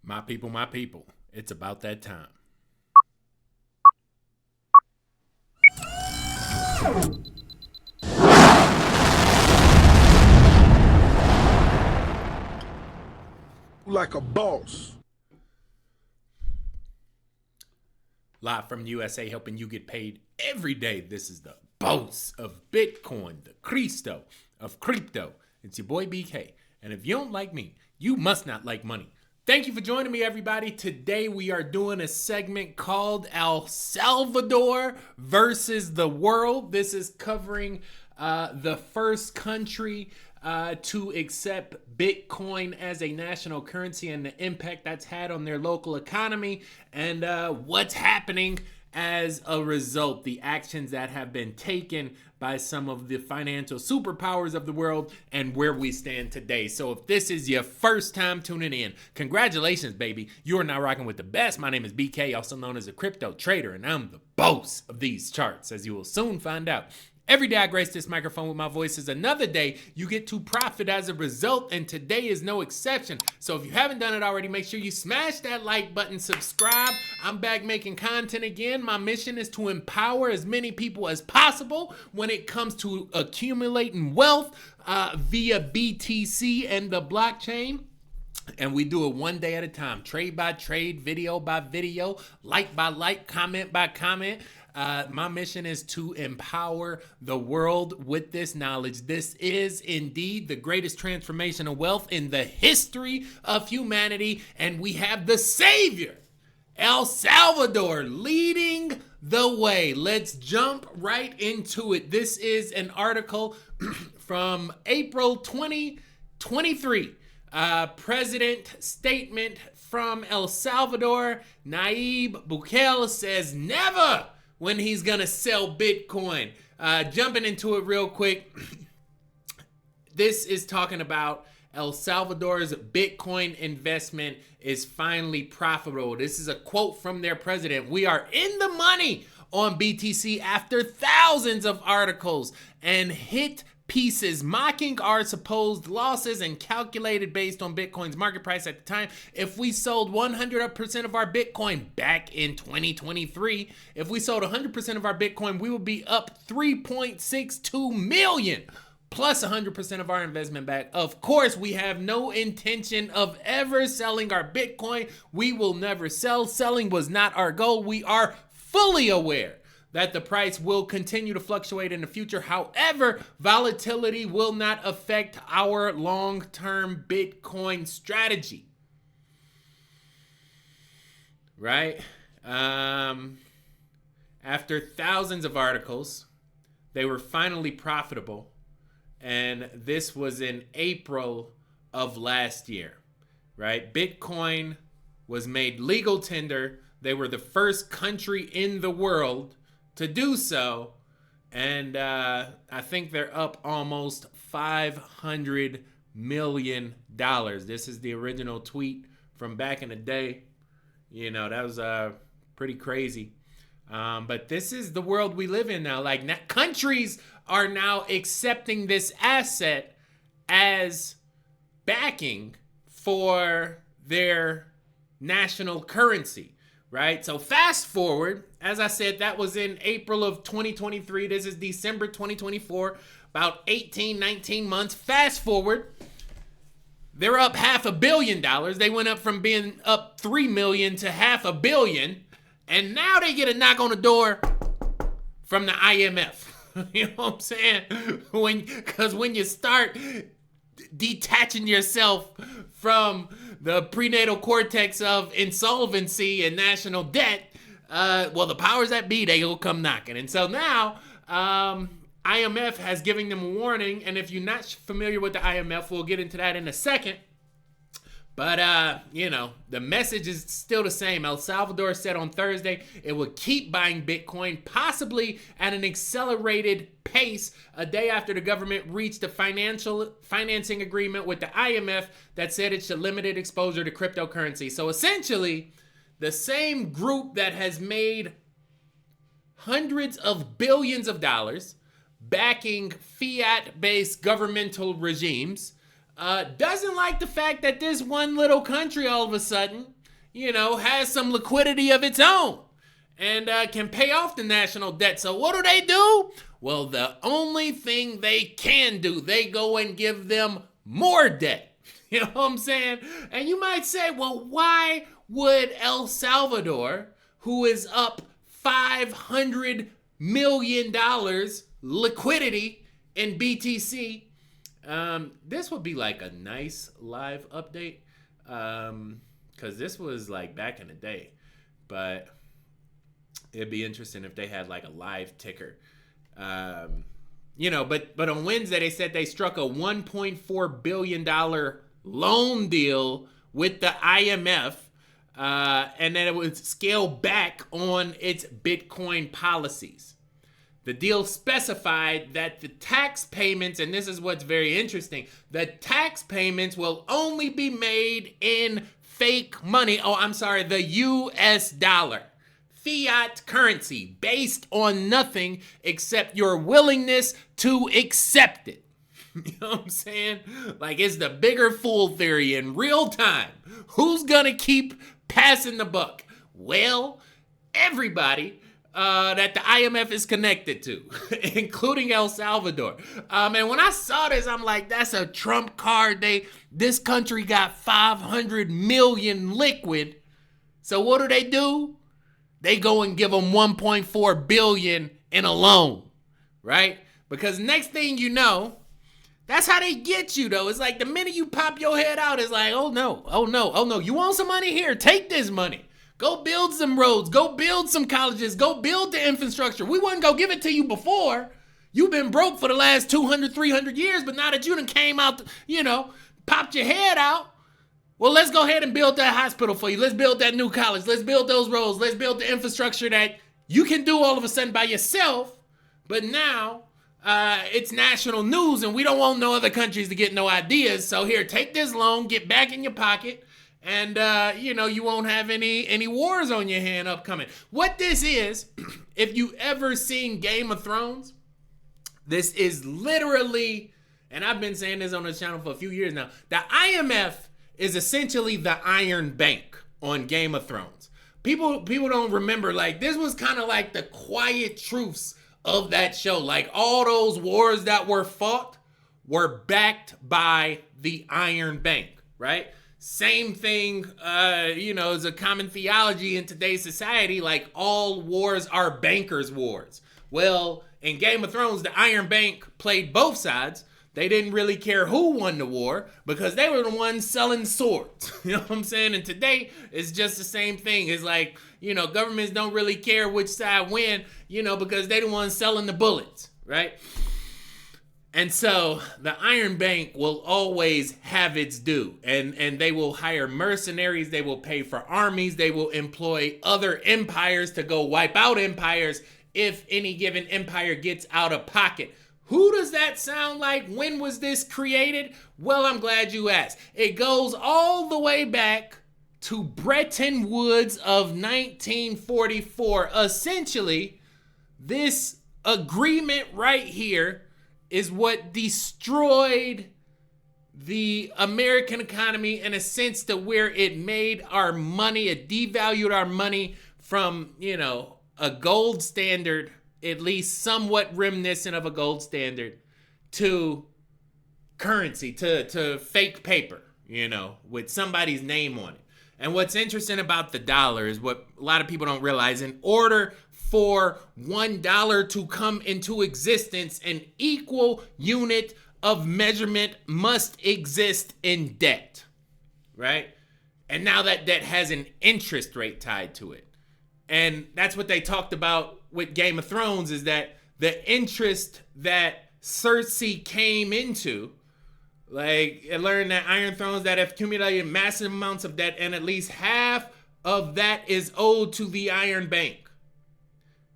My people, it's about that time. Like a boss. Live from the USA, helping you get paid every day. This is the boss of Bitcoin, the Cristo of crypto. It's your boy BK. And if you don't like me, you must not like money. Thank you for joining me, everybody. Today we are doing a segment called El Salvador versus the world. This is covering the first country to accept Bitcoin as a national currency and the impact that's had on their local economy and what's happening as a result, the actions that have been taken by some of the financial superpowers of the world and where we stand today. So if this is your first time tuning in, congratulations, baby. You are now rocking with the best. My name is BK, also known as a crypto trader, and I'm the boss of these charts, as you will soon find out. Every day I grace this microphone with my voice is another day you get to profit as a result, and today is no exception. So if you haven't done it already, make sure you smash that like button, subscribe. I'm back making content again. My mission is to empower as many people as possible when it comes to accumulating wealth via BTC and the blockchain. And we do it one day at a time, trade by trade, video by video, like by like, comment by comment. My mission is to empower the world with this knowledge. This is indeed the greatest transformation of wealth in the history of humanity. And we have the savior, El Salvador, leading the way. Let's jump right into it. This is an article from April 2023. President statement from El Salvador. Nayib Bukele says never when he's gonna sell Bitcoin. Jumping into it real quick. This is talking about El Salvador's Bitcoin investment is finally profitable. This is a quote from their president. We are in the money on BTC after thousands of articles and hit pieces mocking our supposed losses and calculated based on Bitcoin's market price at the time. If we sold 100% of our Bitcoin back in 2023, if we sold 100% of our Bitcoin, we would be up 3.62 million plus 100% of our investment back. Of course, we have no intention of ever selling our Bitcoin. We will never sell. Selling was not our goal. We are fully aware that the price will continue to fluctuate in the future. However, volatility will not affect our long-term Bitcoin strategy. Right? After thousands of articles, they were finally profitable. And this was in April of last year. Right? Bitcoin was made legal tender. They were the first country in the world to do so, and I think they're up almost $500 million. This is the original tweet from back in the day. You know, that was pretty crazy. But this is the world we live in now. Like, countries are now accepting this asset as backing for their national currency. Right? So fast forward, as I said, that was in April of 2023. This is December 2024, about 18, 19 months. Fast forward, they're up $500 million. They went up from being up 3 million to $500 million. And now they get a knock on the door from the IMF. You know what I'm saying? Because when you start detaching yourself from the prenatal cortex of insolvency and national debt, well, the powers that be, they will come knocking. And so now, IMF has given them a warning. And if you're not familiar with the IMF, we'll get into that in a second. But, you know, the message is still the same. El Salvador said on Thursday it would keep buying Bitcoin, possibly at an accelerated pace, a day after the government reached a financing agreement with the IMF that said it should limit its exposure to cryptocurrency. So essentially, the same group that has made hundreds of billions of dollars backing fiat-based governmental regimes doesn't like the fact that this one little country all of a sudden has some liquidity of its own and can pay off the national debt. So what do? Well, the only thing they can do, they go and give them more debt. You know what I'm saying? And you might say, well, why would El Salvador, who is up $500 million liquidity in BTC, this would be like a nice live update, because this was like back in the day, but it'd be interesting if they had like a live ticker. But on Wednesday they said they struck a $1.4 billion loan deal with the IMF, and that it would scale back on its Bitcoin policies. The deal specified that the tax payments, and this is what's very interesting, the tax payments will only be made in fake money. The US dollar. Fiat currency based on nothing except your willingness to accept it. You know what I'm saying? Like, it's the bigger fool theory in real time. Who's gonna keep passing the buck? Well, everybody that the IMF is connected to, including El Salvador. And when I saw this, I'm like, that's a Trump card. This country got 500 million liquid. So what do? They go and give them 1.4 billion in a loan, right? Because next thing you know, that's how they get you, though. It's like the minute you pop your head out, it's like, oh no. You want some money? Here, take this money. Go build some roads. Go build some colleges. Go build the infrastructure. We wouldn't go give it to you before. You've been broke for the last 200, 300 years, but now that you done came out, popped your head out, well, let's go ahead and build that hospital for you. Let's build that new college. Let's build those roads. Let's build the infrastructure that you can do all of a sudden by yourself. But now it's national news and we don't want no other countries to get no ideas. So here, take this loan, get back in your pocket, and you won't have any wars on your hand upcoming. What this is, if you ever seen Game of Thrones, this is literally, and I've been saying this on this channel for a few years now, the IMF is essentially the Iron Bank on Game of Thrones. People don't remember, like, this was kind of like the quiet truths of that show. Like, all those wars that were fought were backed by the Iron Bank, right? Same thing, is a common theology in today's society, like all wars are bankers' wars. Well, in Game of Thrones, the Iron Bank played both sides. They didn't really care who won the war because they were the ones selling swords. You know what I'm saying? And today, it's just the same thing. It's like, governments don't really care which side win, because they the ones selling the bullets, right? And so the Iron Bank will always have its due. And they will hire mercenaries. They will pay for armies. They will employ other empires to go wipe out empires if any given empire gets out of pocket. Who does that sound like? When was this created? Well, I'm glad you asked. It goes all the way back to Bretton Woods of 1944. Essentially, this agreement right here is what destroyed the American economy in a sense to where it made our money, it devalued our money from, a gold standard, at least somewhat reminiscent of a gold standard, to currency, to fake paper, with somebody's name on it. And what's interesting about the dollar is what a lot of people don't realize. In order for $1 to come into existence, an equal unit of measurement must exist in debt, right? And now that debt has an interest rate tied to it. And that's what they talked about with Game of Thrones, is that the interest that Cersei came into, like, I learned that Iron Thrones that have accumulated massive amounts of debt, and at least half of that is owed to the Iron Bank,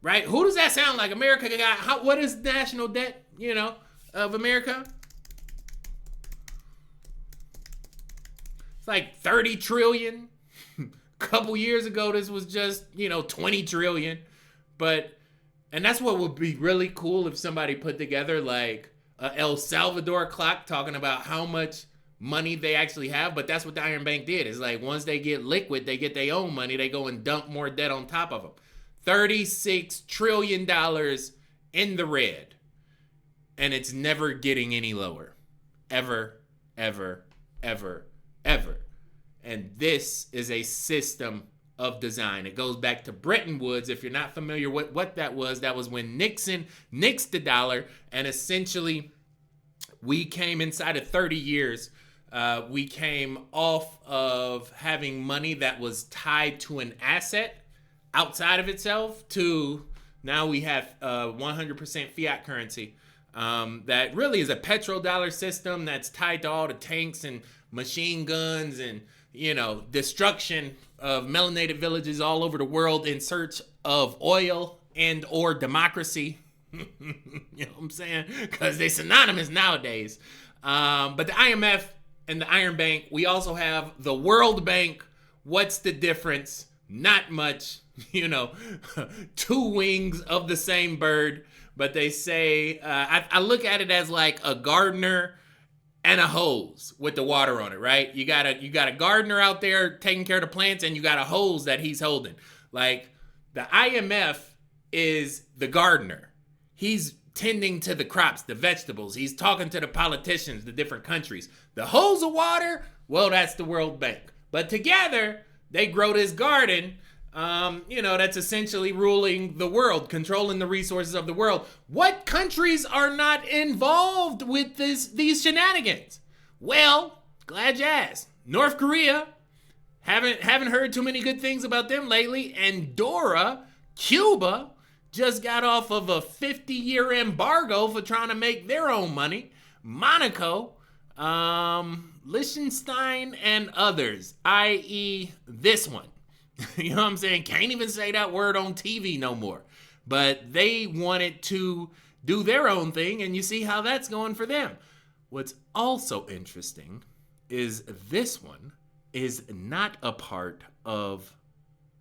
right? Who does that sound like? America got, what is national debt, of America? It's like 30 trillion. Couple years ago, this was just, 20 trillion. And that's what would be really cool if somebody put together like a El Salvador clock talking about how much money they actually have, but that's what the Iron Bank did. It's like once they get liquid, they get their own money, they go and dump more debt on top of them. $36 trillion in the red. And it's never getting any lower. Ever, ever, ever, ever. And this is a system of design. It goes back to Bretton Woods. If you're not familiar with what that was when Nixon nixed the dollar, and essentially we came inside of 30 years, we came off of having money that was tied to an asset outside of itself to now we have 100% fiat currency that really is a petrodollar system that's tied to all the tanks and machine guns and, destruction of melanated villages all over the world in search of oil and or democracy. You know what I'm saying? Because they're synonymous nowadays. But the IMF and the Iron Bank, we also have the World Bank. What's the difference? Not much. Two wings of the same bird. But they say, I look at it as like a gardener and a hose with the water on it, right? You got a gardener out there taking care of the plants, and you got a hose that he's holding. Like the IMF is the gardener. He's tending to the crops, the vegetables. He's talking to the politicians, the different countries. The hose of water, well, that's the World Bank. But together, they grow this garden, that's essentially ruling the world, controlling the resources of the world. What countries are not involved with these shenanigans? Well, glad you asked. North Korea, haven't heard too many good things about them lately. Andorra, Cuba, just got off of a 50-year embargo for trying to make their own money. Monaco, Liechtenstein, and others, i.e. this one. You know what I'm saying? Can't even say that word on TV no more. But they wanted to do their own thing, and you see how that's going for them. What's also interesting is this one is not a part of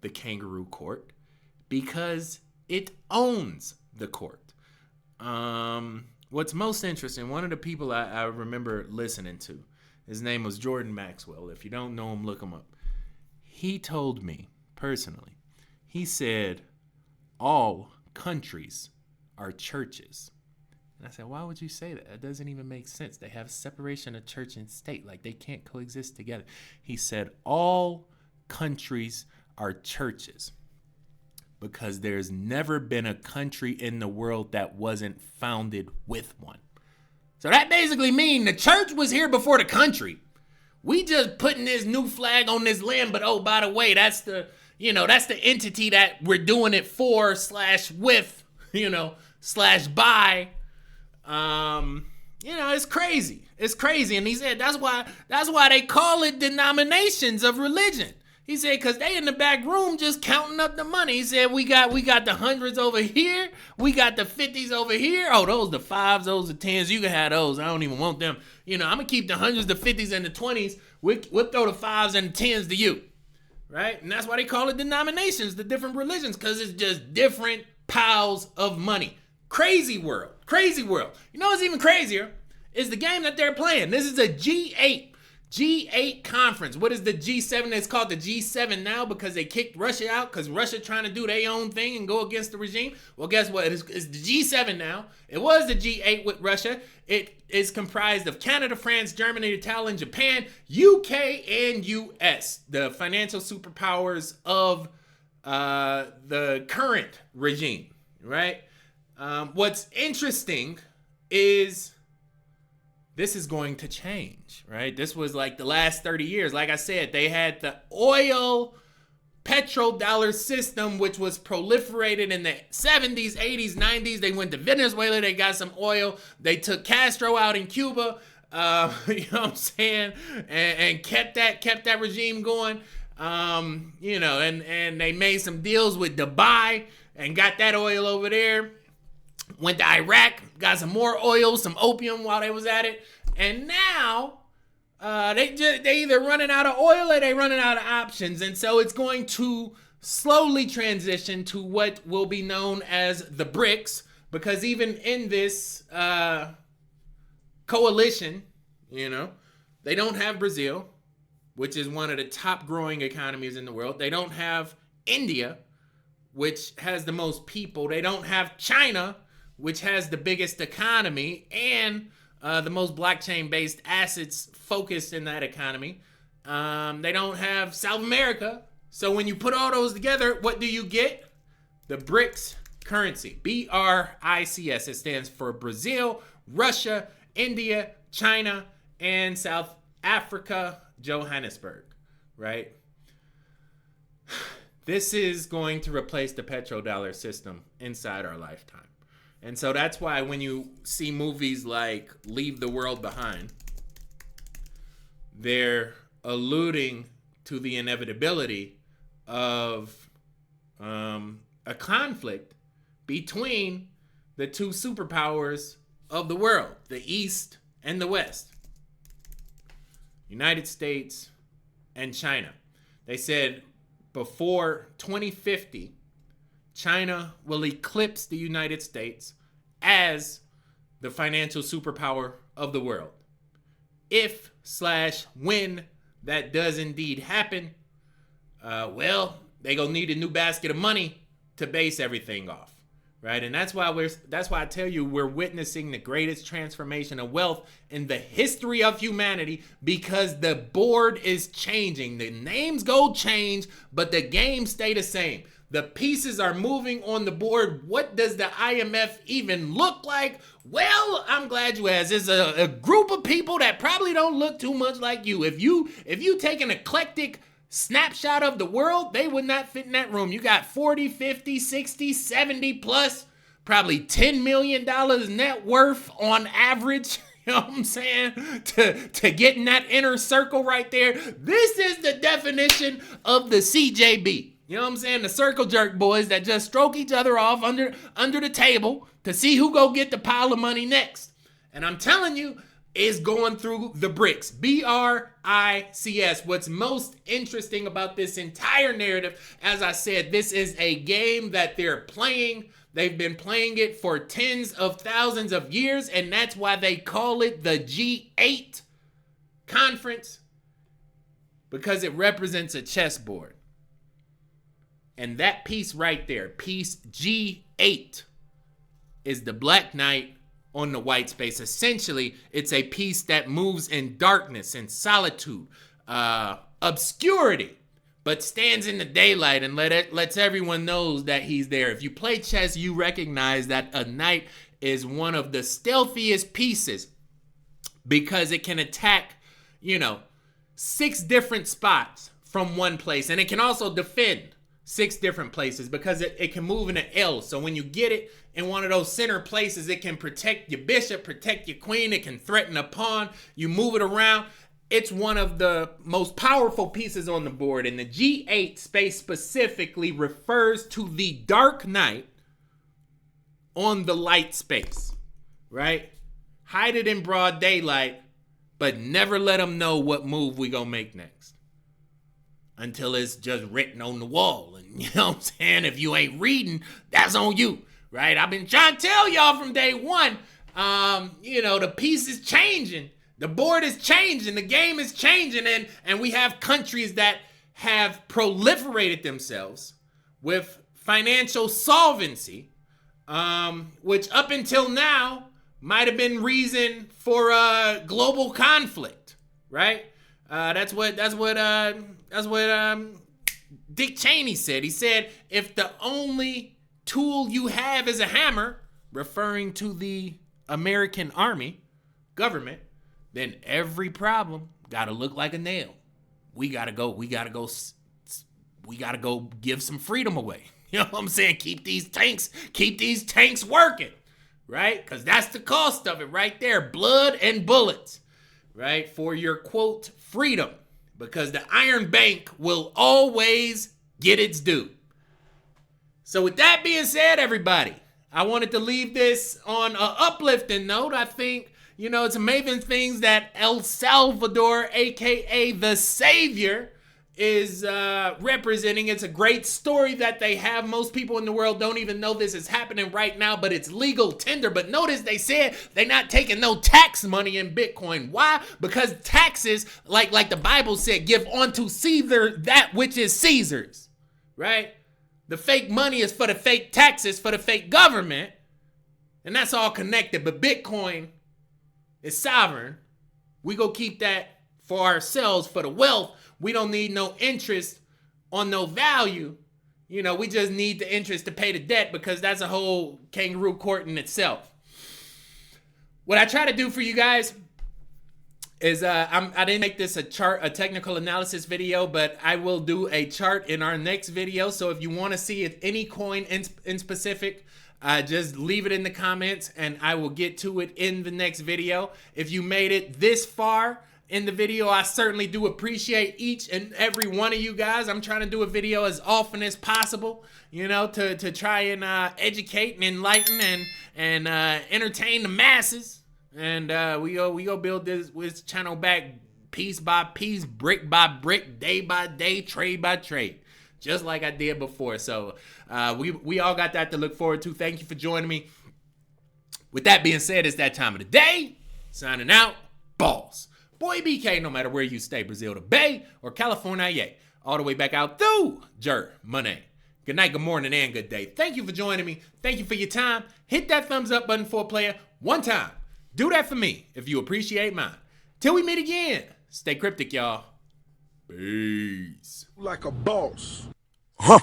the kangaroo court because it owns the court. What's most interesting, one of the people I remember listening to, his name was Jordan Maxwell. If you don't know him, look him up. He told me personally, he said, all countries are churches. And I said, why would you say that? That doesn't even make sense. They have separation of church and state. Like, they can't coexist together. He said, all countries are churches because there's never been a country in the world that wasn't founded with one. So that basically means the church was here before the country. We just putting this new flag on this land, but oh, by the way, that's the entity that we're doing it for /with, /by. It's crazy. It's crazy. And he said that's why they call it denominations of religion. He said, because they in the back room just counting up the money. He said, we got the hundreds over here. We got the 50s over here. Oh, those the 5s, those the 10s. You can have those. I don't even want them. I'm going to keep the 100s, the 50s, and the 20s. We'll throw the 5s and the 10s to you. Right? And that's why they call it denominations, the different religions, because it's just different piles of money. Crazy world. Crazy world. You know what's even crazier? Is the game that they're playing. This is a G8 conference. What is the G7? It's called the G7 now because they kicked Russia out because Russia trying to do their own thing and go against the regime. Well, guess what? It's the G7 now. It was the G8 with Russia. It is comprised of Canada, France, Germany, Italy, Japan, UK, and US, the financial superpowers of the current regime, right? What's interesting is this is going to change, right? This was like the last 30 years. Like I said, they had the oil petrodollar system, which was proliferated in the 70s, 80s, 90s. They went to Venezuela. They got some oil. They took Castro out in Cuba, you know what I'm saying? And kept that regime going, and they made some deals with Dubai and got that oil over there. Went to Iraq, got some more oil, some opium while they was at it. And now they either running out of oil or they running out of options. And so it's going to slowly transition to what will be known as the BRICS, because even in this coalition, They don't have Brazil, which is one of the top growing economies in the world. They don't have India, which has the most people. They don't have China, which has the biggest economy and the most blockchain-based assets focused in that economy. They don't have South America. So when you put all those together, what do you get? The BRICS currency, BRICS. It stands for Brazil, Russia, India, China, and South Africa, Johannesburg, right? This is going to replace the petrodollar system inside our lifetime. And so that's why when you see movies like Leave the World Behind, they're alluding to the inevitability of a conflict between the two superpowers of the world, the East and the West, United States and China. They said before 2050, China will eclipse the United States as the financial superpower of the world. If/when that does indeed happen, well, they gonna need a new basket of money to base everything off, right? And that's why I tell you we're witnessing the greatest transformation of wealth in the history of humanity, because the board is changing. The names go change, but the game stay the same. The pieces are moving on the board. What does the IMF even look like? Well, I'm glad you asked. It's a group of people that probably don't look too much like you. If you take an eclectic snapshot of the world, they would not fit in that room. You got 40, 50, 60, 70 plus, probably $10 million net worth on average. You know what I'm saying? To get in that inner circle right there. This is the definition of the CJB. You know what I'm saying? The circle jerk boys that just stroke each other off under the table to see who go get the pile of money next. And I'm telling you, is going through the BRICS, BRICS. What's most interesting about this entire narrative, as I said, this is a game that they're playing. They've been playing it for tens of thousands of years, and that's why they call it the G8 conference, because it represents a chessboard. And that piece right there, piece G8, is the Black Knight on the white space. Essentially, it's a piece that moves in darkness and solitude, obscurity, but stands in the daylight and lets everyone knows that he's there. If you play chess, you recognize that a knight is one of the stealthiest pieces, because it can attack, 6 different spots from one place, and it can also defend 6 different places, because it can move in an L. So when you get it in one of those center places, it can protect your bishop, protect your queen. It can threaten a pawn. You move it around. It's one of the most powerful pieces on the board. And the G8 space specifically refers to the Dark Knight on the light space, right? Hide it in broad daylight, but never let them know what move we gonna make next, until it's just written on the wall. And you know what I'm saying? If you ain't reading, that's on you, right? I've been trying to tell y'all from day one, the piece is changing. The board is changing. The game is changing. And we have countries that have proliferated themselves with financial solvency, which up until now might have been reason for a global conflict, right? That's what Dick Cheney said. He said, if the only tool you have is a hammer, referring to the American army government, then every problem gotta look like a nail. We gotta go give some freedom away. You know what I'm saying? Keep these tanks working, right? Because that's the cost of it right there. Blood and bullets, right? For your, quote, freedom. Because the Iron Bank will always get its due. So with that being said, everybody, I wanted to leave this on an uplifting note. I think, it's amazing things that El Salvador, a.k.a. the Savior, is representing. It's a great story that they have. Most people in the world don't even know this is happening right now, but it's legal tender. But notice they said they're not taking no tax money in Bitcoin. Why? Because taxes, like the Bible said, give unto Caesar that which is Caesar's, right? The fake money is for the fake taxes for the fake government, and that's all connected. But Bitcoin is sovereign. We go keep that for ourselves, for the wealth. We don't need no interest on no value. You know, we just need the interest to pay the debt, because that's a whole kangaroo court in itself. What I try to do for you guys is I didn't make this a technical analysis video, but I will do a chart in our next video. So if you want to see any coin in specific, just leave it in the comments and I will get to it in the next video. If you made it this far in the video, I certainly do appreciate each and every one of you guys. I'm trying to do a video as often as possible, you know, to try and educate and enlighten and entertain the masses. And we go build this channel back piece by piece, brick by brick, day by day, trade by trade, just like I did before. So we all got that to look forward to. Thank you for joining me. With that being said, it's that time of the day. Signing out, boss. Boy BK, no matter where you stay, Brazil to Bay or California, yeah, all the way back out through Germany. Good night, good morning, and good day. Thank you for joining me. Thank you for your time. Hit that thumbs up button for a player one time. Do that for me if you appreciate mine. Till we meet again, stay cryptic, y'all. Peace. Like a boss. Huh?